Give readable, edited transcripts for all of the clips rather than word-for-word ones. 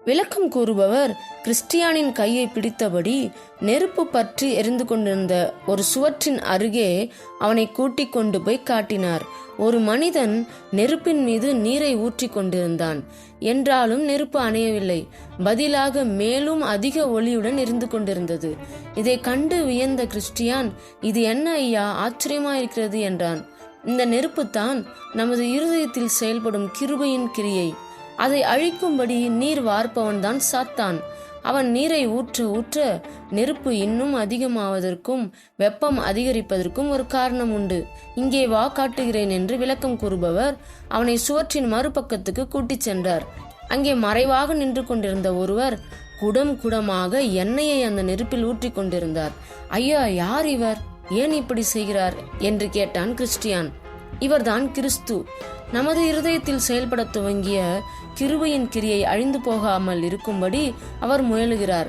விளக்கம் கூறுபவர் கிறிஸ்டியானின் கையை பிடித்தபடி நெருப்பு பற்றி எரிந்து கொண்டிருந்த ஒரு சுவற்றின் அருகே அவனை கூட்டிக் கொண்டு போய் காட்டினார். ஒரு மனிதன் நெருப்பின் மீது நீரை ஊற்றி கொண்டிருந்தான். என்றாலும் நெருப்பு அணையவில்லை. பதிலாக மேலும் அதிக ஒளியுடன் எரிந்து கொண்டிருந்தது. இதை கண்டு வியந்த கிறிஸ்டியான், இது என்ன ஐயா, ஆச்சரியமாயிருக்கிறது என்றான். இந்த நெருப்புத்தான் நமது இருதயத்தில் செயல்படும் கிருபையின் கிரியை. அதை அழிக்கும்படி நீர் வார்ப்பவன் தான் சாத்தான். அவன் நீரை ஊற்ற ஊற்ற நெருப்பு இன்னும் அதிகமாவதற்கும் வெப்பம் அதிகரிப்பதற்கும் ஒரு காரணம் உண்டு. இங்கே வா, காட்டுகிறேன் என்று விளக்கம் கூறுபவர் அவனை சுவற்றின் மறுபக்கத்துக்கு கூட்டிச் சென்றார். அங்கே மறைவாக நின்று கொண்டிருந்த ஒருவர் குடம் குடமாக எண்ணெயை அந்த நெருப்பில் ஊற்றி கொண்டிருந்தார். ஐயா, யார் இவர்? ஏன் இப்படி செய்கிறார் என்று கேட்டான் கிறிஸ்டியான். இவர்தான் கிறிஸ்து. நமது இருதயத்தில் செயல்பட துவங்கிய கிருபையின் கிரியை அழிந்து போகாமல் இருக்கும்படி அவர் முயலுகிறார்.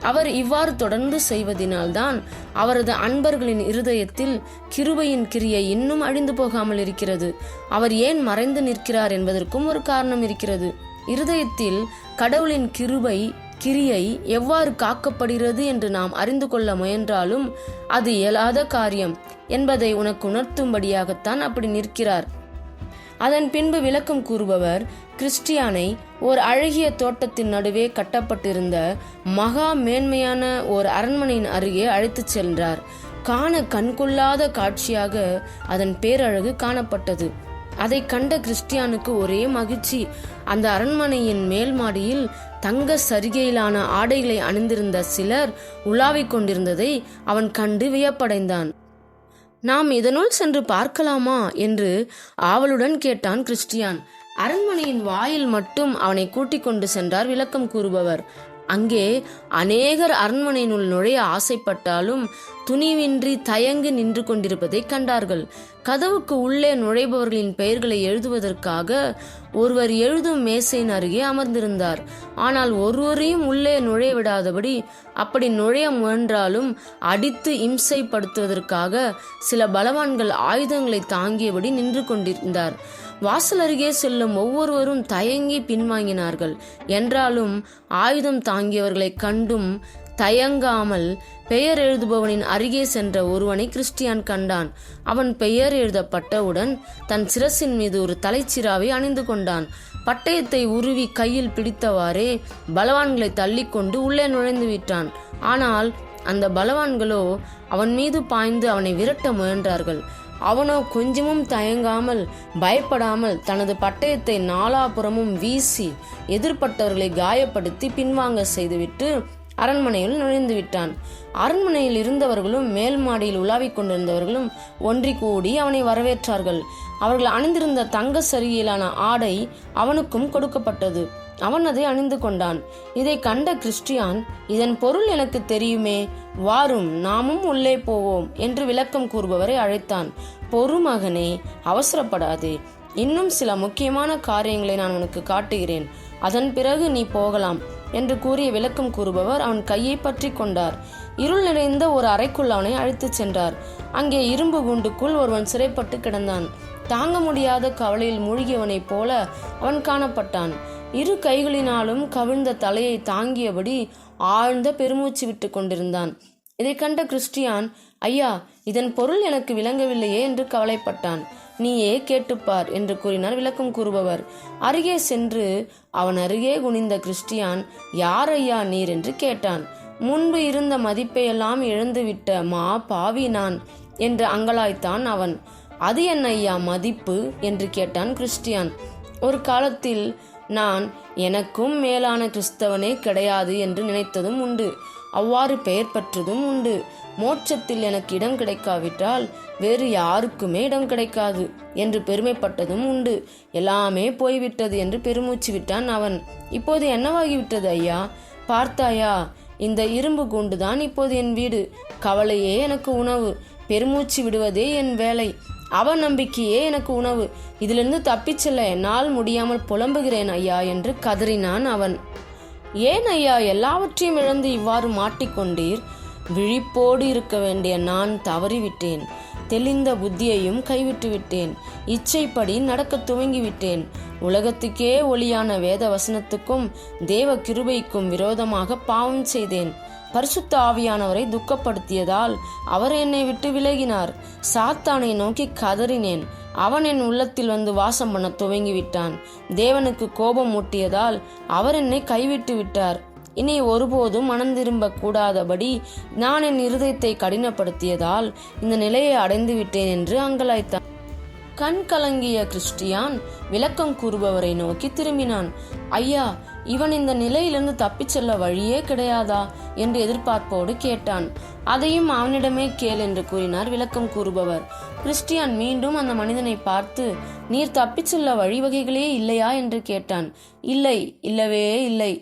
அவர் இவ்வாறு தொடர்ந்து செய்வதினால்தான் அவரது அன்பர்களின் இருதயத்தில் கிருபையின் கிரியை இன்னும் அழிந்து போகாமல் இருக்கிறது. அவர் ஏன் மறைந்து நிற்கிறார் என்பதற்கும் ஒரு காரணம் இருக்கிறது. இருதயத்தில் கடவுளின் கிரியை எவ்வாறு காக்கப்படுகிறது என்று நாம் அறிந்து கொள்ள முயன்றாலும் அது இயலாத காரியம் என்பதை உனக்கு உணர்த்தும்படியாகத்தான் அப்படி நிற்கிறார். அதன் பின்பு விளக்கம் கூறுபவர் கிறிஸ்டியானை ஓர் அழகிய தோட்டத்தின் நடுவே கட்டப்பட்டிருந்த மகா மேன்மையான ஓர் அரண்மனையின் அருகே அழைத்துச் சென்றார். காண கண்கொள்ளாத காட்சியாக அதன் பேரழகு காணப்பட்டது. அதை கண்ட கிறிஸ்டியானுக்கு ஒரே மகிழ்ச்சி. அந்த அரண்மனையின் மேல் மாடியில் தங்க சரிகையிலான ஆடைகளை அணிந்திருந்த சிலர் உலாவிக் கொண்டிருந்ததை அவன் கண்டு வியப்படைந்தான். நாம் இதனுள் சென்று பார்க்கலாமா என்று ஆவலுடன் கேட்டான் கிறிஸ்டியான். அரண்மனையின் வாயில் மட்டும் அவனை கூட்டிக் கொண்டு சென்றார் விளக்கம் கூறுபவர். அங்கே அநேகர் அரண்மனையினுள் நுழைய ஆசைப்பட்டாலும் துணிவின்றி தயங்கி நின்று கொண்டிருப்பதை கண்டார்கள். கதவுக்கு உள்ளே நுழைபவர்களின் பெயர்களை எழுதுவதற்காக ஒருவர் எழுதும் மேசையின் அருகே அமர்ந்திருந்தார். ஆனால் ஒருவரையும் உள்ளே நுழைய விடாதபடி, அப்படி நுழைய முயன்றாலும் அடித்து இம்சைப்படுத்துவதற்காக சில பலவான்கள் ஆயுதங்களை தாங்கியபடி நின்று கொண்டிருந்தார். வாசல் அருகே செல்லும் ஒவ்வொருவரும் தயங்கி பின்வாங்கினார்கள். என்றாலும் ஆயுதம் தாங்கியவர்களை கண்டும் தயங்காமல் பெயர் எழுதுபவனின் அருகே சென்ற ஒருவனை கிறிஸ்டியான் கண்டான். அவன் பெயர் எழுதப்பட்டவுடன் தன் சிரசின் மீது ஒரு தலைச்சிராவை அணிந்து கொண்டான். பட்டயத்தை உருவி கையில் பிடித்தவாறே பலவான்களை தள்ளிக்கொண்டு உள்ளே நுழைந்து விட்டான். ஆனால் அந்த பலவான்களோ அவன் மீது பாய்ந்து அவனை விரட்ட முயன்றார்கள். அவனோ கொஞ்சமும் தயங்காமல் பயப்படாமல் தனது பட்டயத்தை நாலாபுறமும் வீசி எதிர்பட்டவர்களை காயப்படுத்தி பின்வாங்க செய்துவிட்டு அரண்மனையில் நுழைந்து விட்டான். அரண்மனையில் இருந்தவர்களும் மேல் மாடியில் உலாவிக் கொண்டிருந்தவர்களும் ஒன்றி கூடி அவனை வரவேற்றார்கள். அவர்கள் அணிந்திருந்த தங்க சரியிலான ஆடை அவனுக்கும் கொடுக்கப்பட்டது. அவன் அதை அணிந்து கொண்டான். இதை கண்ட கிறிஸ்டியான், இதன் பொருள் எனக்கு தெரியுமே, வாரும் நாமும் உள்ளே போவோம் என்று விளக்கம் கூறுபவரை அழைத்தான். பொறுமகனே, அவசரப்படாதே. இன்னும் சில முக்கியமான காரியங்களை நான் உனக்கு காட்டுகிறேன். அதன் பிறகு நீ போகலாம் என்று கூறிய விளக்கம் கூறுபவர் அவன் கையை பற்றி கொண்டார். இருள் நிறைந்த ஒரு அறைக்குள் அவனை அழைத்துச் சென்றார். அங்கே இரும்பு குண்டுக்குள் ஒருவன் சிறைப்பட்டு கிடந்தான். தாங்க முடியாத கவலையில் மூழ்கியவனைப் போல அவன் காணப்பட்டான். இரு கைகளினாலும் கவிழ்ந்த தலையை தாங்கியபடி ஆழ்ந்த பெருமூச்சு விட்டு கொண்டிருந்தான். இதை கண்ட கிறிஸ்டியான், ஐயா, இதன் பொருள் எனக்கு விளங்கவில்லையே என்று கவலைப்பட்டான். நீயே கேட்டுப்பார் என்று கூறினார் விளக்கம் கூறுபவர். அருகே சென்று அவன் அருகே குனிந்த கிறிஸ்டியான், யார் ஐயா நீர் என்று கேட்டான். முன்பு இருந்த மதிப்பையெல்லாம் இழந்துவிட்ட பாவி நான் என்று அங்கலாய்த்தான் அவன். அது என்ன ஐயா மதிப்பு என்று கேட்டான் கிறிஸ்டியான். ஒரு காலத்தில் நான் எனக்கும் மேலான கிறிஸ்தவனே கிடையாது என்று நினைத்ததும் உண்டு. அவ்வாறு பெயர் பெற்றதும் உண்டு. மோட்சத்தில் எனக்கு இடம் கிடைக்காவிட்டால் வேறு யாருக்குமே இடம் கிடைக்காது என்று பெருமைப்பட்டதும் உண்டு. எல்லாமே போய்விட்டது என்று பெருமூச்சு விட்டான் அவன். இப்போது என்னவாகிவிட்டது ஐயா? பார்த்தாயா, இந்த இரும்பு கூண்டுதான் இப்போது என் வீடு. கவலையே எனக்கு உணவு, பெருமூச்சு விடுவதே என் வேலை, அவநம்பிக்கையே எனக்கு உணவு. இதிலிருந்து தப்பிச் செல்ல என்னால் முடியாமல் புலம்புகிறேன் ஐயா என்று கதறினான் அவன். ஏன் ஐயா எல்லாவற்றையும் இழந்து இவ்வாறு மாட்டிக்கொண்டீர்? விழிப்போடு இருக்க வேண்டிய நான் தவறிவிட்டேன். தெளிந்த புத்தியையும் கைவிட்டு விட்டேன். இச்சைப்படி நடக்க துவங்கிவிட்டேன். உலகத்துக்கே ஒளியான வேத வசனத்துக்கும் தேவ கிருபைக்கும் விரோதமாக பாவம் செய்தேன். பரிசுத்த ஆவியானவரை துக்கப்படுத்தியதால் அவர் என்னை விட்டு விலகினார். சாத்தானை நோக்கி கதறினேன். அவன் என் உள்ளத்தில் வந்து வாசம் பண்ண துவங்கிவிட்டான். தேவனுக்கு கோபம் மூட்டியதால் அவர் என்னை கைவிட்டு விட்டார். இனி ஒருபோதும் மனம் திரும்ப கூடாதபடி நான் என் இருதயத்தை கடினப்படுத்தியதால் இந்த நிலையை அடைந்து விட்டேன் என்று அங்கலாய்த்தான். கண் கலங்கிய கிறிஸ்டியான் விளக்கம் கூறுபவரை நோக்கி திரும்பினான். ஐயா, இவன் இந்த நிலையிலிருந்து தப்பிச் செல்ல வழியே கிடையாதா என்று எதிர்பார்ப்போடு கேட்டான். அதையும் அவனிடமே கேள் என்று கூறினார் விளக்கம் கூறுபவர். கிறிஸ்டியான் மீண்டும் அந்த மனிதனை பார்த்து, நீர் தப்பிச் செல்ல வழிவகைகளே இல்லையா என்று கேட்டான். இல்லை, இல்லவே இல்லை.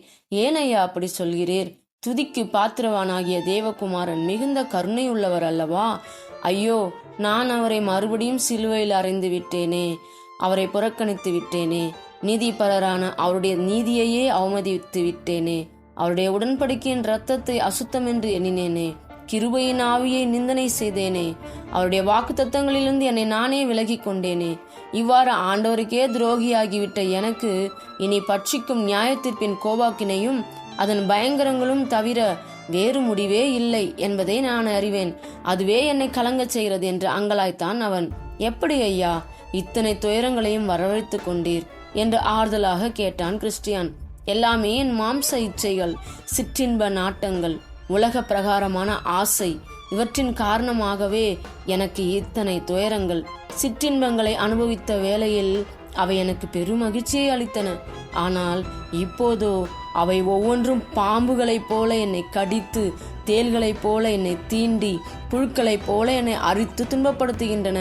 ஏன் ஐயா அப்படி சொல்கிறீர்? துதிக்கு பாத்திரவானாகிய தேவகுமாரன் மிகுந்த கருணை உள்ளவர் அல்லவா? ஐயோ, நான் அவரை மறுபடியும் சிலுவையில் அறைந்து விட்டேனே, அவரை புறக்கணித்து விட்டேனே, நீதிபரரான அவருடைய நீதியையே அவமதித்து விட்டேனே, அவருடைய உடன்படிக்கையின் இரத்தத்தை அசுத்தம் என்று எண்ணினேனே, கிருபையின் ஆவியை நிந்தனை செய்தேனே, அவருடைய வாக்கு தத்தங்களிலிருந்து என்னை நானே விலகி கொண்டேனே. இவ்வாறு ஆண்டவருக்கே துரோகியாகிவிட்ட எனக்கு இனி பட்சிக்கும் நியாயத்தீர்ப்பின் கோபாக்கினையும் அதன் பயங்கரங்களும் தவிர வேறு முடிவே இல்லை என்பதை நான் அறிவேன். அதுவே என்னை கலங்கச் செய்கிறது என்று அங்கலாய்த்தான் அவன். எப்படி ஐயா இத்தனை துயரங்களையும் வரவழைத்து கொண்டீர் என்று ஆறுதலாக கேட்டான் கிறிஸ்டியான். எல்லாமே என் மாம்ச இச்சைகள், சிற்றின்ப நாட்டங்கள், உலக பிரகாரமான ஆசை, இவற்றின் காரணமாகவே எனக்கு இத்தனை துயரங்கள். சிற்றின்பங்களை அனுபவித்த வேளையில் அவை எனக்கு பெரும் மகிழ்ச்சியை அளித்தன. ஆனால் இப்போதோ அவை ஒவ்வொன்றும் பாம்புகளைப் போல என்னை கடித்து, தேள்களைப் போல என்னை தீண்டி, புழுக்களைப் போல என்னை அரித்து துன்பப்படுத்துகின்றன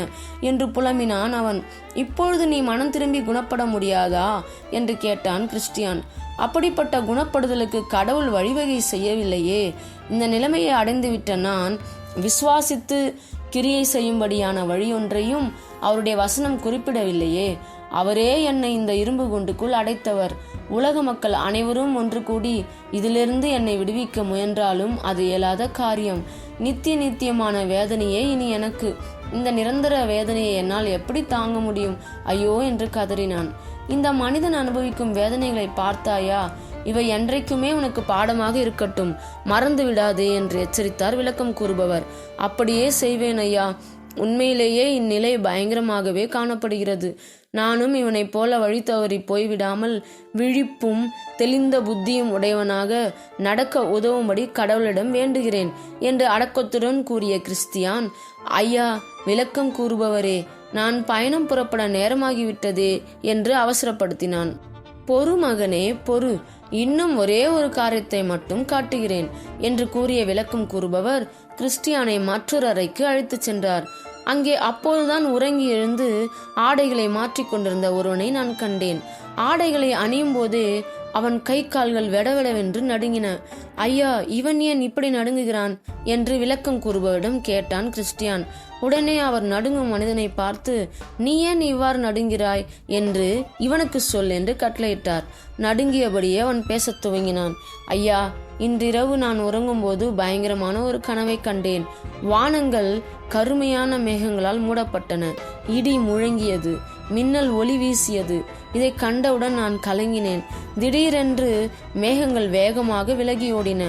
என்று புலம்பினான் அவன். இப்பொழுது நீ மனம் திரும்பி குணப்பட முடியாதா என்று கேட்டான் கிறிஸ்டியான். அப்படிப்பட்ட குணப்படுதலுக்கு கடவுள் வழிவகை செய்யவில்லையே. இந்த நிலைமையை அடைந்துவிட்ட நான் விசுவாசித்து கிரியை செய்யும்படியான வழியொன்றையும் அவருடைய வசனம் குறிப்பிடவில்லையே. அவரே என்னை இந்த இரும்பு குண்டுக்குள் அடைத்தவர். உலக மக்கள் அனைவரும் ஒன்று கூடி இதிலிருந்து என்னை விடுவிக்க முயன்றாலும் அது இயலாத காரியம். நித்தியமான வேதனையே இனி எனக்கு. இந்த நிரந்தர வேதனையை என்னால் எப்படி தாங்க முடியும் ஐயோ என்று கதறினான். இந்த மனிதன் அனுபவிக்கும் வேதனைகளை பார்த்தாயா? இவை என்றைக்குமே உனக்கு பாடமாக இருக்கட்டும், மறந்து விடாதே என்று எச்சரித்தார் விளக்கம் கூறுபவர். அப்படியே செய்வேன் ஐயா. உண்மையிலேயே இந்நிலை பயங்கரமாகவே காணப்படுகிறது. நானும் இவனைப் போல வழி தவறி போய்விடாமல் விழிப்பும் தெளிந்த புத்தியும் உடையவனாக நடக்க உதவும்படி கடவுளிடம் வேண்டுகிறேன் என்று அடக்கத்துடன் கூறிய கிறிஸ்டியான், ஐயா விளக்கம் கூறுபவரே, நான் பயணம் புறப்பட நேரமாகிவிட்டதே என்று அவசரப்படுத்தினான். பொறு மகனே பொறு, இன்னும் ஒரே ஒரு காரியத்தை மட்டும் காட்டுகிறேன் என்று கூறிய விளக்கம் கூறுபவர் கிறிஸ்டியானை மற்றொரு அறைக்கு அழைத்துச் சென்றார். அங்கே அப்போதுதான் உறங்கி எழுந்து ஆடைகளை மாற்றிக்கொண்டிருந்த ஒருவனை நான் கண்டேன். ஆடைகளை அணியும் போதே அவன் கை கால்கள் வெடவெடவென்று நடுங்கின. ஐயா, இவன் ஏன் இப்படி நடுங்குகிறான் என்று விளக்கம் கூறுபவரிடம் கேட்டான் கிறிஸ்டியான். உடனே அவர் நடுங்கும் மனிதனை பார்த்து, நீ ஏன் இவ்வாறு நடுங்கிறாய் என்று இவனுக்கு சொல் என்று கட்டளையிட்டார். நடுங்கியபடியே அவன் பேசத் துவங்கினான். ஐயா, இன்றிரவு நான் உறங்கும்போது பயங்கரமான ஒரு கனவை கண்டேன். வானங்கள் கருமையான மேகங்களால் மூடப்பட்டன. இடி முழங்கியது, மின்னல் ஒளி வீசியது. இதை கண்டவுடன் நான் கலங்கினேன். திடீரென்று மேகங்கள் வேகமாக விலகி ஓடின.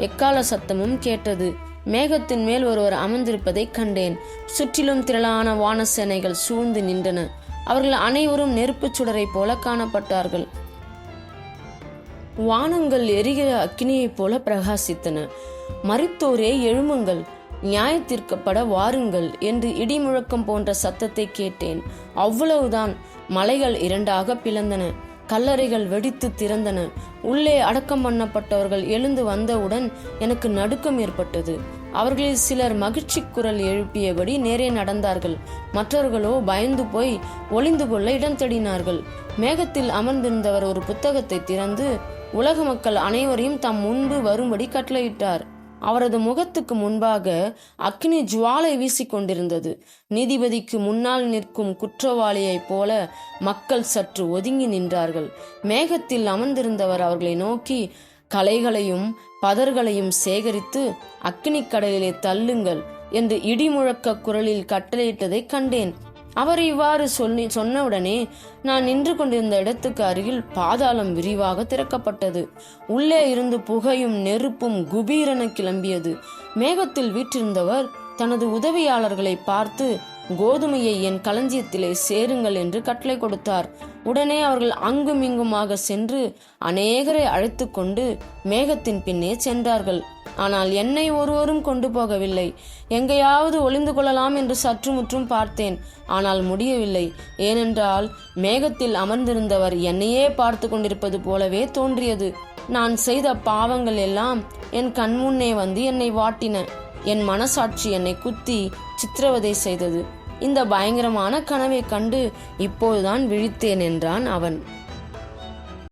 எக்கால சத்தமும் கேட்டது. மேகத்தின் மேல் ஒருவர் அமர்ந்திருப்பதை கண்டேன். சுற்றிலும் திரளான வானசேனைகள் சூழ்ந்து நின்றன. அவர்கள் அனைவரும் நெருப்புச் சுடரை போல காணப்பட்டார்கள். வானங்கள் எரிகிற அக்கினியைப் போல பிரகாசித்தன. மரித்தோரே எழும்புங்கள், நியாயத்தீர்க்கப்பட வாருங்கள் என்று இடி முழக்கம் போன்ற சத்தத்தை கேட்டேன். அவ்வளவுதான். மலைகள் இரண்டாக பிளந்தன. கல்லறைகள் வெடித்து திறந்தன. உள்ளே அடக்கம் பண்ணப்பட்டவர்கள் எழுந்து வந்தவுடன் எனக்கு நடுக்கம் ஏற்பட்டது. அவர்களில் சிலர் மகிழ்ச்சி குரல் எழுப்பியபடி நேரே நடந்தார்கள். மற்றவர்களோ பயந்து போய் ஒளிந்து கொள்ள இடம் தேடினார்கள். மேகத்தில் அமர்ந்திருந்தவர் ஒரு புத்தகத்தை திறந்து உலக மக்கள் அனைவரையும் தம் முன்பு வரும்படி கட்டளையிட்டார். அவரது முகத்துக்கு முன்பாக அக்னி ஜுவாலை வீசிக்கொண்டிருந்தது. நீதிபதிக்கு முன்னால் நிற்கும் குற்றவாளியைப் போல மக்கள் சற்று ஒதுங்கி நின்றார்கள். மேகத்தில் அமர்ந்திருந்தவர் அவர்களை நோக்கி, களைகளையும் பதர்களையும் சேகரித்து அக்னி கடலிலே தள்ளுங்கள், என்று இடிமுழக்க குரலில் கட்டளையிட்டதை கண்டேன். அவர் இவ்வாறு சொன்னவுடனே நான் நின்று கொண்டிருந்த இடத்துக்கு அருகில் பாதாளம் விரிவாக திறக்கப்பட்டது. உள்ளே இருந்து புகையும் நெருப்பும் குபீரென கிளம்பியது. மேகத்தில் வீற்றிருந்தவர் தனது உதவியாளர்களை பார்த்து கோதுமையை என் களஞ்சியத்திலே சேருங்கள் என்று கட்டளை கொடுத்தார். உடனே அவர்கள் அங்கும் இங்குமாக சென்று அநேகரை அழைத்து கொண்டு மேகத்தின் பின்னே சென்றார்கள். ஆனால் என்னை ஒருவரும் கொண்டு போகவில்லை. எங்கேயாவது ஒளிந்து கொள்ளலாம் என்று சற்று முற்றும் பார்த்தேன். ஆனால் முடியவில்லை. ஏனென்றால் மேகத்தில் அமர்ந்திருந்தவர் என்னையே பார்த்து கொண்டிருப்பது போலவே தோன்றியது. நான் செய்த பாவங்கள் எல்லாம் என் கண்முன்னே வந்து என்னை வாட்டின. என் மனசாட்சி என்னை குத்தி சித்திரவதை செய்தது. இந்த பயங்கரமான கனவை கண்டு இப்போதுதான் விழித்தேன் என்றான் அவன்.